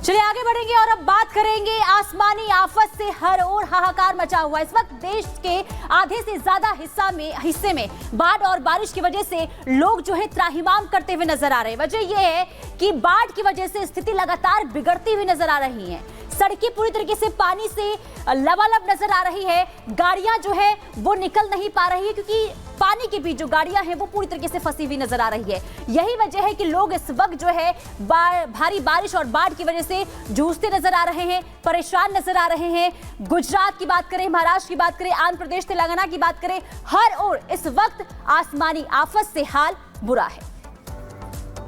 चलिए आगे बढ़ेंगे और अब बात करेंगे आसमानी आफत से हर ओर हाहाकार मचा हुआ। इस वक्त देश के आधे से ज्यादा हिस्से में बाढ़ और बारिश की वजह से लोग जो है त्राहिमाम करते हुए नजर आ रहे हैं। वजह यह है कि बाढ़ की वजह से स्थिति लगातार बिगड़ती हुई नजर आ रही है। सड़कें पूरी तरीके से पानी से लबालब नजर आ रही है। गाड़ियां जो है वो निकल नहीं पा रही है क्योंकि पानी के बीच जो गाड़ियां हैं वो पूरी तरीके से फंसी हुई नजर आ रही है। यही वजह है कि लोग इस वक्त जो है भारी बारिश और बाढ़ की वजह से जूझते नजर आ रहे हैं, परेशान नजर आ रहे हैं। गुजरात की बात करें, महाराष्ट्र की बात करें, आंध्र प्रदेश, तेलंगाना की बात करें, हर ओर इस वक्त आसमानी आफत से हाल बुरा है।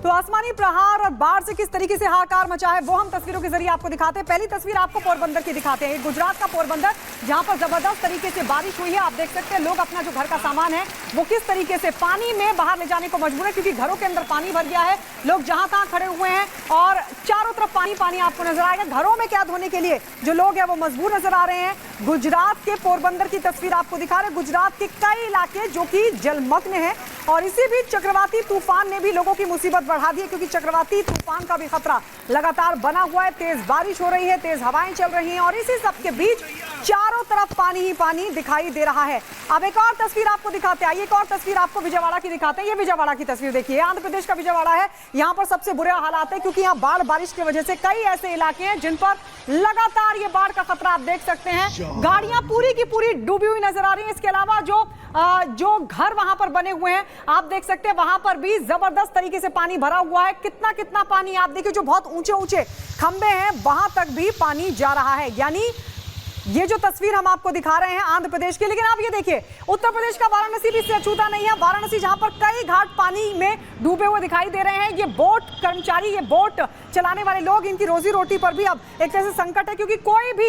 तो आसमानी प्रहार और बाढ़ से किस तरीके से हाहाकार मचा है वो हम तस्वीरों के जरिए आपको दिखाते हैं। पहली तस्वीर आपको पोरबंदर की दिखाते हैं। गुजरात का पोरबंदर, जहां पर जबरदस्त तरीके से बारिश हुई है। आप देख सकते हैं लोग अपना जो घर का सामान है वो किस तरीके से पानी में बाहर ले जाने को मजबूर है क्योंकि घरों के अंदर पानी भर गया है। लोग जहां तहां खड़े हुए हैं और चारों तरफ पानी पानी आपको नजर आएगा। घरों में क्या धोने के लिए जो लोग हैं वो मजबूर नजर आ रहे हैं। गुजरात के पोरबंदर की तस्वीर आपको दिखा रहे हैं। गुजरात के कई इलाके जो कि जलमग्न है और इसी बीच चक्रवाती तूफान ने भी लोगों की मुसीबत बढ़ा दी है क्योंकि चक्रवाती तूफान का भी खतरा लगातार बना हुआ है। तेज बारिश हो रही है, तेज हवाएं चल रही हैं और इसी सब के बीच चारों तरफ पानी ही पानी दिखाई दे रहा है। अब एक और तस्वीर आपको दिखाते हैं। एक और तस्वीर आपको विजयवाड़ा की दिखाते हैं। ये विजयवाड़ा की तस्वीर देखिए, आंध्र प्रदेश का विजयवाड़ा है। यहाँ पर सबसे बुरे हालात है क्योंकि यहाँ बाढ़ बारिश की वजह से कई ऐसे इलाके हैं जिन पर लगातार ये बाढ़ का खतरा आप देख सकते हैं। गाड़ियां पूरी की पूरी डूबी हुई नजर आ रही है। इसके अलावा जो घर वहां पर बने हुए हैं आप देख सकते हैं वहां पर भी जबरदस्त तरीके से पानी भरा हुआ है। कितना पानी आप देखिए, जो बहुत ऊंचे ऊंचे खंबे हैं वहां तक भी पानी जा रहा है। यानी ये जो तस्वीर हम आपको दिखा रहे हैं आंध्र प्रदेश की, लेकिन आप ये देखिए उत्तर प्रदेश का वाराणसी भी इससे अछूता नहीं है। वाराणसी जहां पर कई घाट पानी में डूबे हुए दिखाई दे रहे हैं। ये बोट कर्मचारी, ये बोट चलाने वाले लोग, इनकी रोजी रोटी पर भी अब एक तरह से संकट है क्योंकि कोई भी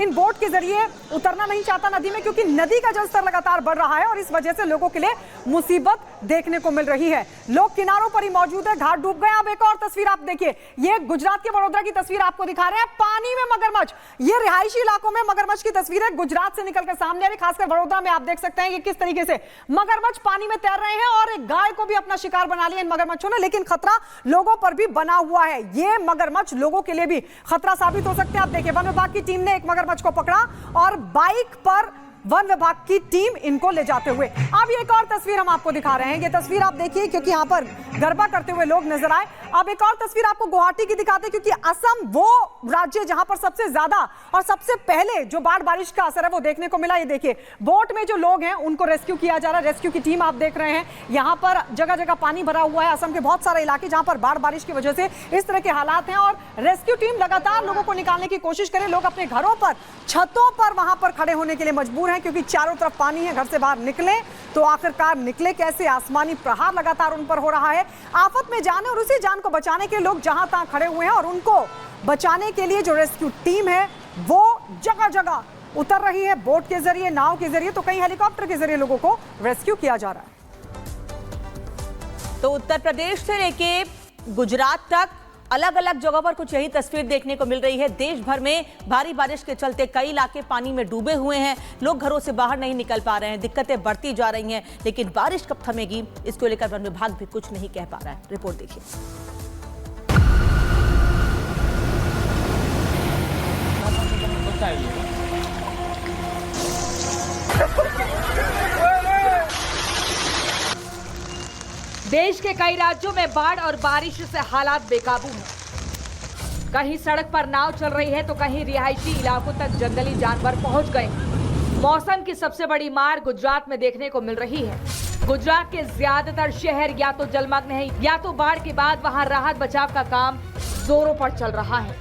इन बोट के जरिए उतरना नहीं चाहता नदी में क्योंकि नदी का जलस्तर लगातार बढ़ रहा है और इस वजह से लोगों के लिए मुसीबत देखने को मिल रही है। लोग किनारों पर ही मौजूद है, घाट डूब गए। अब एक और तस्वीर आप देखिए, ये गुजरात के वडोदरा की तस्वीर आपको दिखा रहे हैं। पानी में मगरमच्छ, ये रिहायशी इलाकों में मगरमच्छ की तस्वीर है। गुजरात से निकलकर सामने आ रही, खासकर वडोदरा में आप देख सकते हैं कि किस तरीके से मगरमच्छ पानी में तैर रहे हैं और एक गाय को भी अपना शिकार बना लिया इन मगरमच्छों ने। लेकिन खतरा लोगों पर भी बना हुआ है। ये मगरमच्छ लोगों के लिए भी खतरा साबित हो सकते हैं। आप देखिए वन विभाग की टीम ने एक मगरमच्छ को पकड़ा और बाइक पर वन विभाग की टीम इनको ले जाते हुए। अब एक और तस्वीर हम आपको दिखा रहे हैं। ये तस्वीर आप देखिए क्योंकि यहाँ पर गरबा करते हुए लोग नजर आए। अब एक और तस्वीर आपको गुवाहाटी की दिखाते हैं क्योंकि असम वो राज्य जहां पर सबसे ज्यादा और सबसे पहले जो बाढ़ बारिश का असर है वो देखने को मिला। ये देखिए बोट में जो लोग हैं उनको रेस्क्यू किया जा रहा है। रेस्क्यू की टीम आप देख रहे हैं। यहाँ पर जगह जगह पानी भरा हुआ है। असम के बहुत सारे इलाके जहां पर बाढ़ बारिश की वजह से इस तरह के हालात हैं और रेस्क्यू टीम लगातार लोगों को निकालने की कोशिश करे। लोग अपने घरों पर, छतों पर वहां पर खड़े होने के लिए मजबूर हैं क्योंकि चारों तरफ पानी है। घर से बाहर निकले तो आखिरकार निकले कैसे? आसमानी प्रहार लगातार उन पर हो रहा है। आफत में जाने और उसी जान को बचाने के लोग जहां तहां खड़े हुए हैं और उनको बचाने के लिए जो रेस्क्यू टीम है वो जगह जगह उतर रही है। बोट के जरिए, नाव के जरिए, तो कई हेलीकॉप्टर के जरिए लोगों को रेस्क्यू किया जा रहा है। तो उत्तर प्रदेश से लेके गुजरात तक अलग अलग जगहों पर कुछ यही तस्वीर देखने को मिल रही है। देश भर में भारी बारिश के चलते कई इलाके पानी में डूबे हुए हैं। लोग घरों से बाहर नहीं निकल पा रहे हैं। दिक्कतें बढ़ती जा रही हैं। लेकिन बारिश कब थमेगी इसको लेकर वन विभाग भी कुछ नहीं कह पा रहा है। रिपोर्ट देखिए। देश के कई राज्यों में बाढ़ और बारिश से हालात बेकाबू हैं। कहीं सड़क पर नाव चल रही है तो कहीं रिहायशी इलाकों तक जंगली जानवर पहुंच गए। मौसम की सबसे बड़ी मार गुजरात में देखने को मिल रही है। गुजरात के ज्यादातर शहर या तो जलमग्न है या तो बाढ़ के बाद वहां राहत बचाव का काम जोरों पर चल रहा है।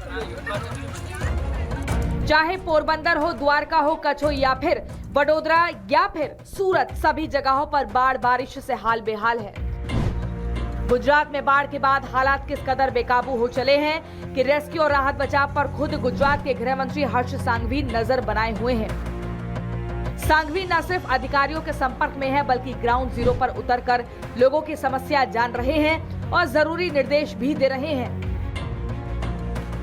चाहे पोरबंदर हो, द्वारका हो, कच्छ हो या फिर वडोदरा या फिर सूरत, सभी जगहों पर बाढ़ बारिश से हाल बेहाल है। गुजरात में बाढ़ के बाद हालात किस कदर बेकाबू हो चले हैं कि रेस्क्यू और राहत बचाव पर खुद गुजरात के गृह मंत्री हर्ष सांघवी नजर बनाए हुए हैं। सांघवी न सिर्फ अधिकारियों के संपर्क में है बल्कि ग्राउंड जीरो पर उतरकर लोगों की समस्या जान रहे हैं और जरूरी निर्देश भी दे रहे हैं।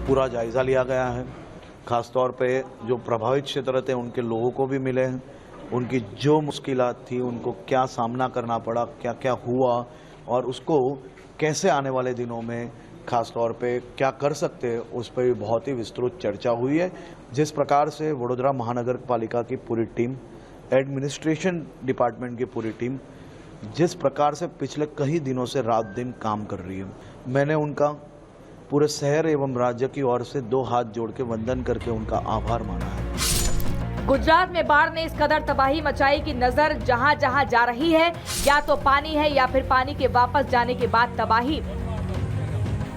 पूरा जायजा लिया गया है। खासतौर पे जो प्रभावित क्षेत्र थे उनके लोगों को भी मिले हैं। उनकी जो मुश्किलात थी, उनको क्या सामना करना पड़ा, क्या क्या हुआ और उसको कैसे आने वाले दिनों में खास तौर पे क्या कर सकते हैं उस पर भी बहुत ही विस्तृत चर्चा हुई है। जिस प्रकार से वडोदरा महानगर पालिका की पूरी टीम, एडमिनिस्ट्रेशन डिपार्टमेंट की पूरी टीम जिस प्रकार से पिछले कई दिनों से रात दिन काम कर रही है, मैंने उनका पूरे शहर एवं राज्य की ओर से 2 हाथ जोड़ के वंदन करके उनका आभार माना है। गुजरात में बाढ़ ने इस कदर तबाही मचाई कि नजर जहां जहां जा रही है या तो पानी है या फिर पानी के वापस जाने के बाद तबाही।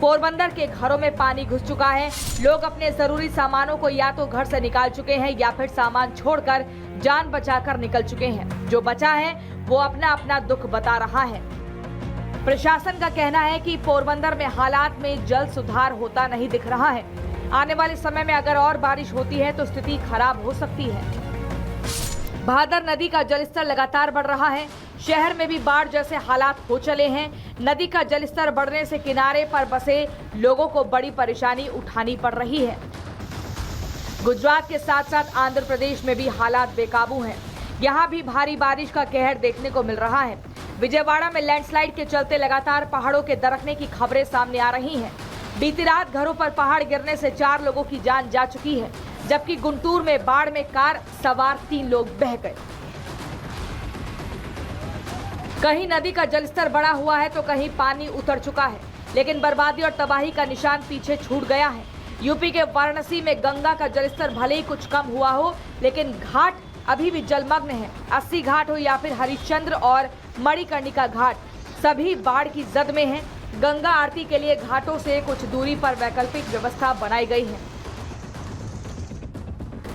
पोरबंदर के घरों में पानी घुस चुका है। लोग अपने जरूरी सामानों को या तो घर से निकाल चुके हैं या फिर सामान छोड़कर जान बचाकर निकल चुके हैं। जो बचा है वो अपना अपना दुख बता रहा है। प्रशासन का कहना है कि पोरबंदर में हालात में जल्द सुधार होता नहीं दिख रहा है। आने वाले समय में अगर और बारिश होती है तो स्थिति खराब हो सकती है। भादर नदी का जलस्तर लगातार बढ़ रहा है। शहर में भी बाढ़ जैसे हालात हो चले हैं। नदी का जलस्तर बढ़ने से किनारे पर बसे लोगों को बड़ी परेशानी उठानी पड़ रही है। गुजरात के साथ साथ आंध्र प्रदेश में भी हालात बेकाबू हैं। यहाँ भी भारी बारिश का कहर देखने को मिल रहा है। विजयवाड़ा में लैंडस्लाइड के चलते लगातार पहाड़ों के दरकने की खबरें सामने आ रही हैं। बीती रात घरों पर पहाड़ गिरने से 4 लोगों की जान जा चुकी है, जबकि गुंटूर में बाढ़ में कार सवार 3 लोग बह गए। कहीं नदी का जलस्तर बढ़ा हुआ है तो कहीं पानी उतर चुका है, लेकिन बर्बादी और तबाही का निशान पीछे छूट गया है। यूपी के वाराणसी में गंगा का जलस्तर भले ही कुछ कम हुआ हो, लेकिन घाट अभी भी जलमग्न है। 80 घाट हो या फिर हरिश्चंद्र और मणिकर्णिका घाट, सभी बाढ़ की जद में हैं। गंगा आरती के लिए घाटों से कुछ दूरी पर वैकल्पिक व्यवस्था बनाई गई है।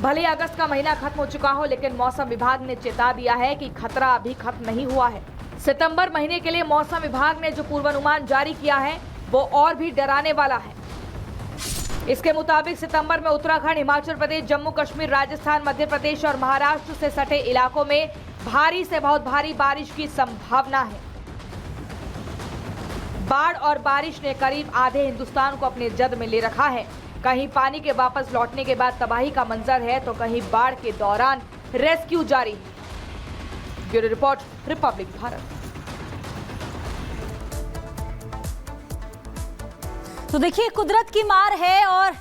भले अगस्त का महीना खत्म हो चुका हो, लेकिन मौसम विभाग ने चेता दिया है कि खतरा अभी खत्म नहीं हुआ है। सितंबर महीने के लिए मौसम विभाग ने जो पूर्वानुमान जारी किया है वो और भी डराने वाला है। इसके मुताबिक सितंबर में उत्तराखंड, हिमाचल प्रदेश, जम्मू कश्मीर, राजस्थान, मध्य प्रदेश और महाराष्ट्र से सटे इलाकों में भारी से बहुत भारी बारिश की संभावना है। बाढ़ और बारिश ने करीब आधे हिंदुस्तान को अपने जद में ले रखा है। कहीं पानी के वापस लौटने के बाद तबाही का मंजर है तो कहीं बाढ़ के दौरान रेस्क्यू जारी है। Bureau report, Republic Bharat. तो देखिए, कुदरत की मार है और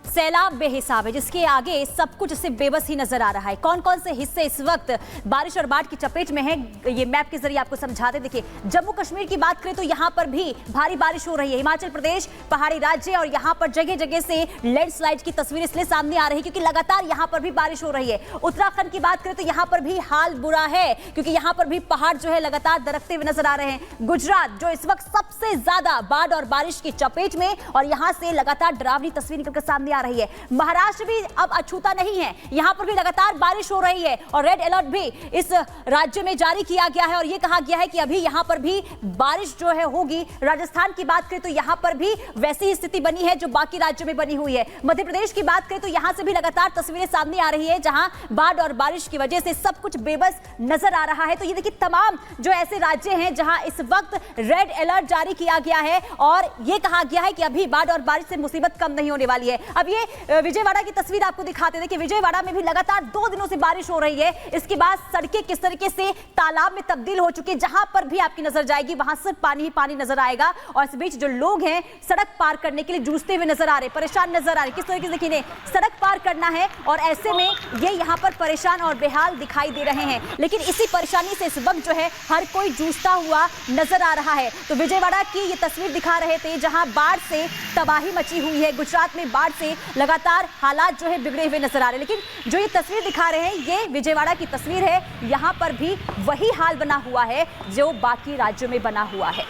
सैलाब बेहिसाब है, जिसके आगे सब कुछ इससे बेबस ही नजर आ रहा है। कौन कौन से हिस्से इस वक्त बारिश और बाढ़ की चपेट में हैं, ये मैप के जरिए आपको समझाते। देखिए, जम्मू कश्मीर की बात करें तो यहाँ पर भी भारी बारिश हो रही है। हिमाचल प्रदेश पहाड़ी राज्य और यहाँ पर जगह जगह से लैंडस्लाइड की तस्वीर इसलिए सामने आ रही है क्योंकि लगातार यहाँ पर भी बारिश हो रही है। उत्तराखंड की बात करें तो यहाँ पर भी हाल बुरा है क्योंकि यहाँ पर भी पहाड़ जो है लगातार दरकते हुए नजर आ रहे हैं। गुजरात जो इस वक्त सबसे ज्यादा बाढ़ और बारिश की चपेट में, और यहाँ से लगातार डरावनी तस्वीर निकलकर सामने आ रही है। महाराष्ट्र भी अब अछूता नहीं है, यहां पर भी लगातार बारिश हो रही है और रेड अलर्ट भी इस राज्य में जारी किया गया है और यह कहा गया है कि अभी यहां पर भी बारिश जो है होगी। राजस्थान की बात करें तो यहां पर भी वैसी ही स्थिति बनी है जो बाकी राज्यों में बनी हुई है। मध्य प्रदेश की बात करें तो यहां से भी लगातार तस्वीरें सामने आ रही है जहां बाढ़ और बारिश की वजह से सब कुछ बेबस नजर आ रहा है। तो ये देखिए, तमाम जो ऐसे राज्य हैं जहां इस वक्त रेड अलर्ट जारी किया गया है और यह कहा गया है कि अभी बाढ़ और बारिश से मुसीबत कम नहीं होने वाली है। अब ये विजयवाड़ा की तस्वीर आपको दिखाते हैं कि विजयवाड़ा में भी लगातार 2 दिनों से बारिश हो रही है। इसके बाद सड़कें किस तरीके से तालाब में तब्दील हो चुकी है, जहां पर भी आपकी नजर जाएगी वहां सिर्फ पानी ही पानी नजर आएगा। और इस बीच जो लोग हैं सड़क पार करने के लिए जूझते हुए नजर आ रहे, परेशान नजर आ रहे। किस तरीके से देखिए, सड़क पार करना है और ऐसे में ये यहां पर परेशान और बेहाल दिखाई दे रहे हैं। लेकिन इसी परेशानी से इस वक्त जो है हर कोई जूझता हुआ नजर आ रहा है। तो विजयवाड़ा की ये तस्वीर दिखा रहे थे जहां बाढ़ से तबाही मची हुई है। गुजरात में बाढ़ से लगातार हालात जो है बिगड़े हुए नजर आ रहे हैं। लेकिन जो ये तस्वीर दिखा रहे हैं ये विजयवाड़ा की तस्वीर है। यहां पर भी वही हाल बना हुआ है जो बाकी राज्यों में बना हुआ है।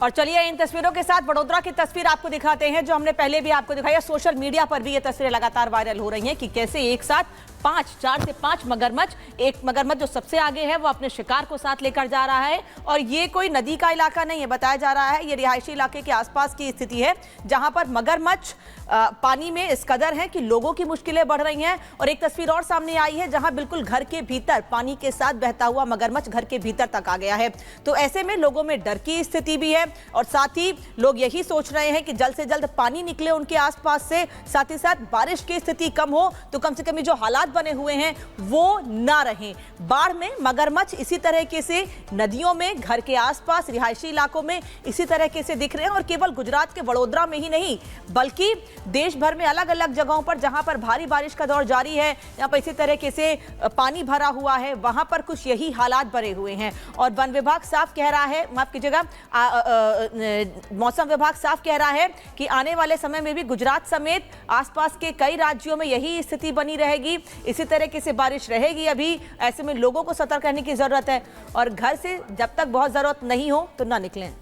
और चलिए इन तस्वीरों के साथ वडोदरा की तस्वीर आपको दिखाते हैं जो हमने पहले भी आपको दिखाई है। सोशल मीडिया पर भी ये तस्वीरें लगातार वायरल हो रही हैं कि कैसे एक साथ 4 से 5 मगरमच्छ, एक मगरमच्छ जो सबसे आगे है वो अपने शिकार को साथ लेकर जा रहा है। और ये कोई नदी का इलाका नहीं है, बताया जा रहा है ये रिहायशी इलाके के आसपास की स्थिति है जहां पर मगरमच्छ पानी में इस कदर है कि लोगों की मुश्किलें बढ़ रही हैं। और एक तस्वीर और सामने आई है जहां बिल्कुल घर के भीतर पानी के साथ बहता हुआ मगरमच्छ घर के भीतर तक आ गया है। तो ऐसे में लोगों में डर की स्थिति भी है और साथ ही लोग यही सोच रहे हैं कि जल्द से जल्द पानी निकले उनके आसपास से, साथ ही साथ बारिश की स्थिति कम हो तो कम से कम जो हालात हालात बने हुए हैं वो ना रहें। बाढ़ में मगरमच्छ इसी तरीके से नदियों में, घर के आसपास, रिहायशी इलाकों में इसी तरीके से दिख रहे हैं। और केवल गुजरात के वडोदरा में ही नहीं बल्कि देश भर में अलग अलग जगहों पर जहां पर भारी बारिश का दौर जारी है, यहां पर इसी तरीके से पानी भरा हुआ है, वहां पर कुछ यही हालात बने हुए हैं। और वन विभाग साफ कह रहा है, माफ कीजिएगा, मौसम विभाग साफ कह रहा है कि आने वाले समय में भी गुजरात समेत आसपास के कई राज्यों में यही स्थिति बनी रहेगी, इसी तरीके से बारिश रहेगी। अभी ऐसे में लोगों को सतर्क रहने की जरूरत है और घर से जब तक बहुत जरूरत नहीं हो तो ना निकलें।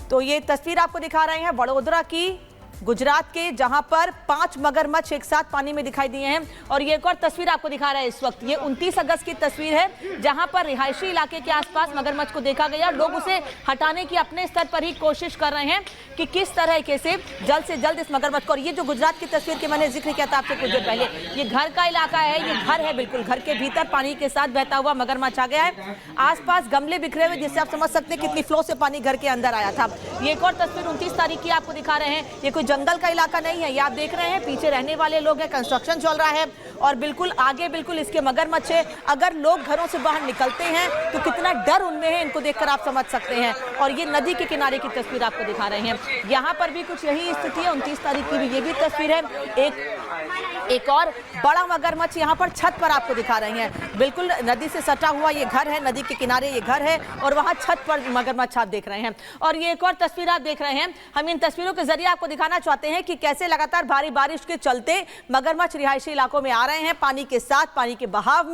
तो ये तस्वीर आपको दिखा रहे हैं वडोदरा की, गुजरात के, जहां पर 5 मगरमच्छ एक साथ पानी में दिखाई दिए हैं। और ये एक और तस्वीर आपको दिखा रहा है इस वक्त, ये 29 अगस्त की तस्वीर है जहां पर रिहायशी इलाके के आसपास मगरमच्छ को देखा गया। लोग उसे हटाने की अपने स्तर पर ही कोशिश कर रहे हैं कि किस तरीके से जल्द इस मगरमच्छ को। और ये जो गुजरात की तस्वीर की मैंने जिक्र किया था आपसे कुछ देर पहले, ये घर का इलाका है, ये घर है, बिल्कुल घर के भीतर पानी के साथ बहता हुआ मगरमच्छ आ गया है। आसपास गमले बिखरे हुए, जिससे आप समझ सकते हैं कितनी फ्लो से पानी घर के अंदर आया था। ये एक और तस्वीर 29 तारीख की आपको दिखा रहे हैं। ये कोई जंगल का इलाका नहीं है, ये आप देख रहे हैं, पीछे रहने वाले लोग हैं, कंस्ट्रक्शन चल रहा है और बिल्कुल आगे बिल्कुल इसके मगरमच्छ है। अगर लोग घरों से बाहर निकलते हैं तो कितना डर उनमें है, इनको देखकर आप समझ सकते हैं। और ये नदी के किनारे की तस्वीर आपको दिखा रहे हैं, यहाँ पर भी कुछ यही स्थिति है। 29 तारीख की भी ये भी तस्वीर है। एक और बड़ा मगरमच्छ यहाँ पर छत पर आपको दिखा रहे हैं, बिल्कुल नदी से सटा हुआ ये घर है, नदी के किनारे ये घर है और वहां छत पर मगरमच्छ आप देख रहे हैं। और ये एक और तस्वीर आप देख रहे हैं, हम इन तस्वीरों के जरिए आपको दिखाना चाहते हैं कि कैसे लगातार भारी बारिश के चलते मगरमच्छ रिहायशी इलाकों में आ रहे हैं, पानी के साथ, पानी के बहाव में।